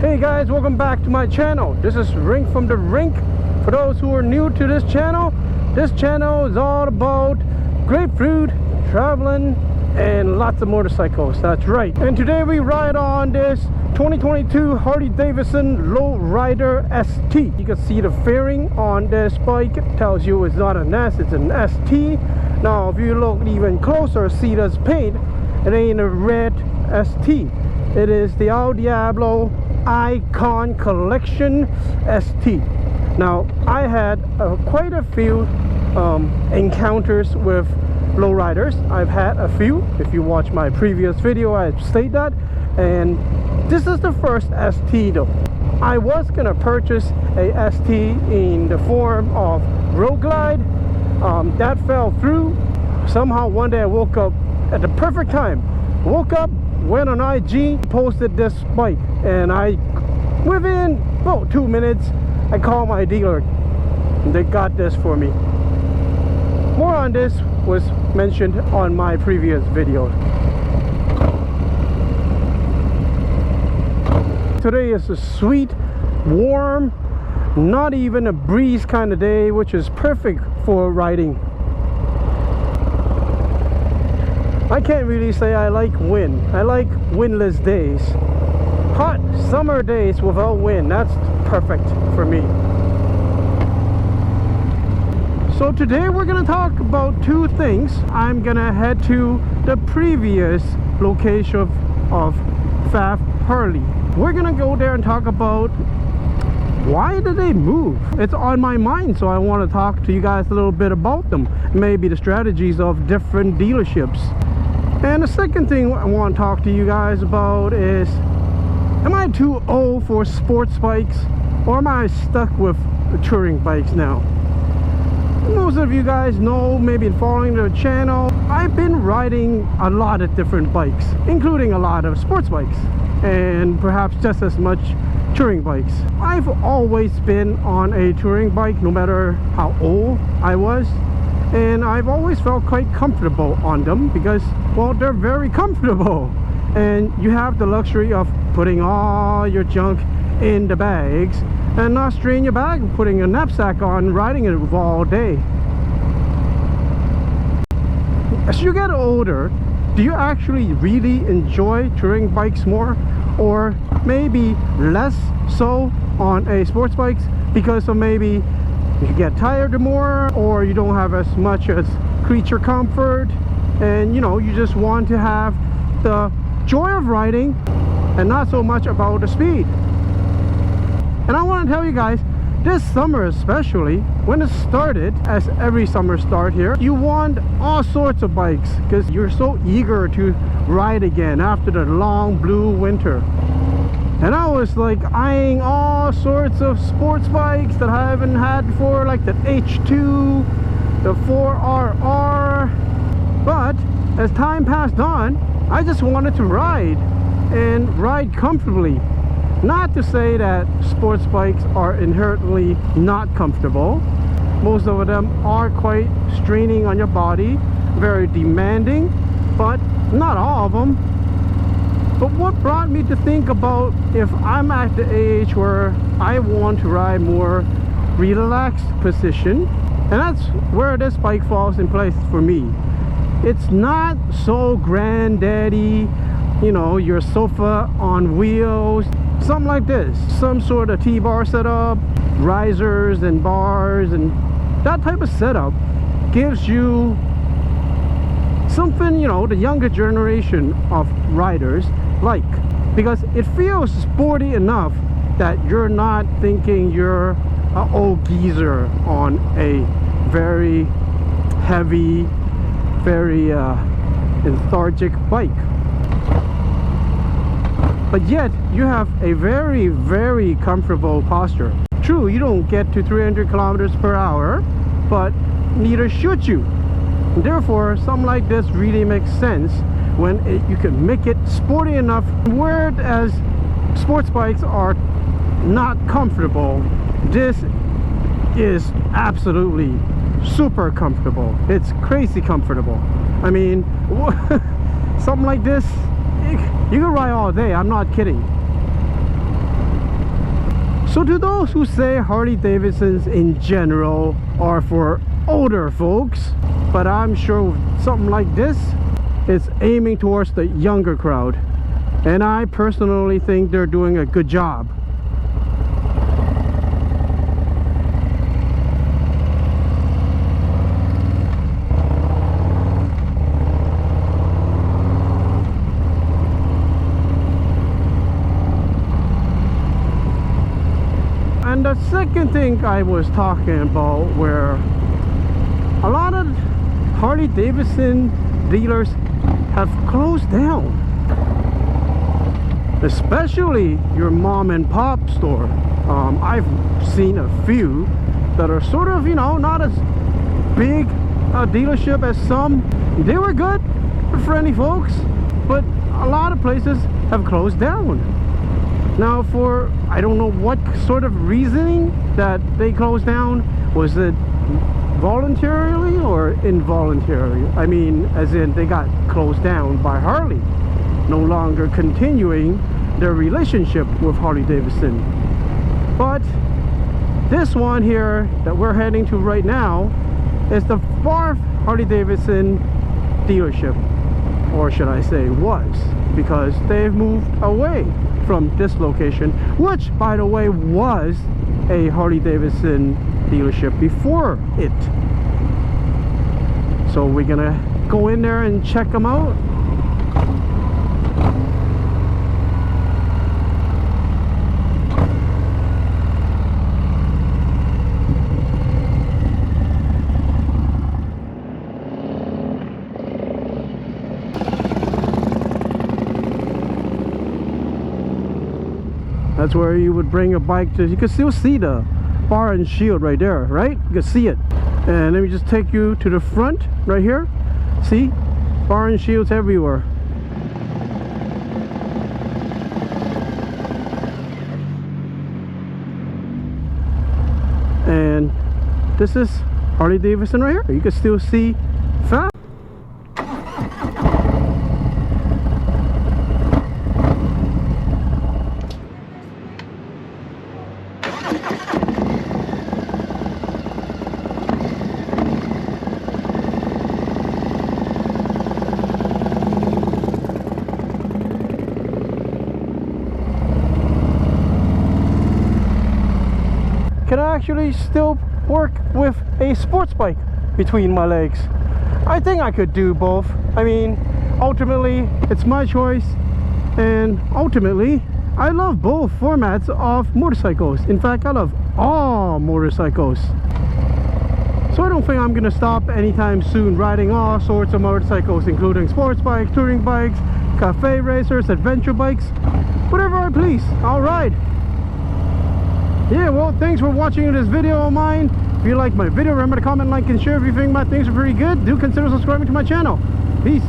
Hey guys, welcome back to my channel. This is Rink from the Rink. For those who are new to this channel is all about grapefruit, traveling, and lots of motorcycles. That's right. And today we ride on this 2022 Harley Davidson Lowrider ST. You can see the fairing on this bike. It tells you it's not an S, it's an ST. Now if you look even closer, see this paint. It ain't a red ST. It is the El Diablo Icon Collection ST. Now I had quite a few encounters with lowriders. I've had a few. If you watch my previous video, I state that, and this is the first ST though. I was gonna purchase a ST in the form of Road Glide. That fell through. Somehow one day I woke up at the perfect time. Woke up, went on IG, posted this bike, and within about 2 minutes I called my dealer and they got this for me. More on this was mentioned on my previous video. Today is a sweet, warm, not even a breeze kind of day, which is perfect for riding. I can't really say I like wind. I like windless days. Hot summer days without wind, that's perfect for me. So today we're gonna talk about two things. I'm gonna head to the previous location of Faf Harley. We're gonna go there and talk about why did they move. It's on my mind, so I want to talk to you guys a little bit about them. Maybe the strategies of different dealerships. And the second thing I want to talk to you guys about is, am I too old for sports bikes, or am I stuck with touring bikes now? Most of you guys know, maybe following the channel, I've been riding a lot of different bikes, including a lot of sports bikes, and perhaps just as much touring bikes. I've always been on a touring bike, no matter how old I was. And I've always felt quite comfortable on them because, well, they're very comfortable. And you have the luxury of putting all your junk in the bags and not straining your bag and putting a knapsack on, riding it all day. As you get older, do you actually really enjoy touring bikes more, or maybe less so on a sports bikes because of maybe you get tired more, or you don't have as much as creature comfort, and you just want to have the joy of riding and not so much about the speed. And I want to tell you guys, this summer especially, when it started, as every summer start here, you want all sorts of bikes because you're so eager to ride again after the long blue winter. And I was like eyeing all sorts of sports bikes that I haven't had before, like the H2, the 4RR. But as time passed on, I just wanted to ride, and ride comfortably. Not to say that sports bikes are inherently not comfortable. Most of them are quite straining on your body, very demanding, but not all of them. But what brought me to think about if I'm at the age where I want to ride more relaxed position, and that's where this bike falls in place for me. It's not so granddaddy, your sofa on wheels, something like this, some sort of T-bar setup, risers and bars, and that type of setup gives you something the younger generation of riders like, because it feels sporty enough that you're not thinking you're an old geezer on a very heavy, very lethargic bike. But yet you have a very, very comfortable posture. True, you don't get to 300 kilometers per hour, but neither should you. And therefore, something like this really makes sense when you can make it sporty enough, whereas sports bikes are not comfortable. This is absolutely super comfortable. It's crazy comfortable. I mean, something like this, you can ride all day. I'm not kidding. So to those who say Harley Davidsons in general are for older folks, but I'm sure something like this is aiming towards the younger crowd, and I personally think they're doing a good job. And the second thing I was talking about, where a lot of Harley Davidson dealers have closed down, especially your mom and pop store. I've seen a few that are sort of, you know, not as big a dealership as some. They were good, friendly folks, but a lot of places have closed down. Now, for I don't know what sort of reasoning that they closed down. Was it voluntarily or involuntarily? I mean, as in they got closed down by Harley, no longer continuing their relationship with Harley Davidson. But this one here that we're heading to right now is the 4th Harley Davidson dealership, or should I say was, because they've moved away from this location, which by the way was a Harley Davidson dealership before it. So we're gonna go in there and check them out. That's where you would bring a bike to. You can still see the bar and shield right there, right? You can see it. And let me just take you to the front right here. See? Bar and shields everywhere. And this is Harley Davidson right here. You can still see fast. Can I actually still work with a sports bike between my legs? I think I could do both. I mean, ultimately, it's my choice, and ultimately, I love both formats of motorcycles. In fact, I love all motorcycles. So I don't think I'm gonna stop anytime soon riding all sorts of motorcycles, including sports bikes, touring bikes, cafe racers, adventure bikes, whatever I please, I'll ride. Yeah, well, thanks for watching this video of mine. If you like my video, remember to comment, like, and share. If you think my things are pretty good, do consider subscribing to my channel. Peace.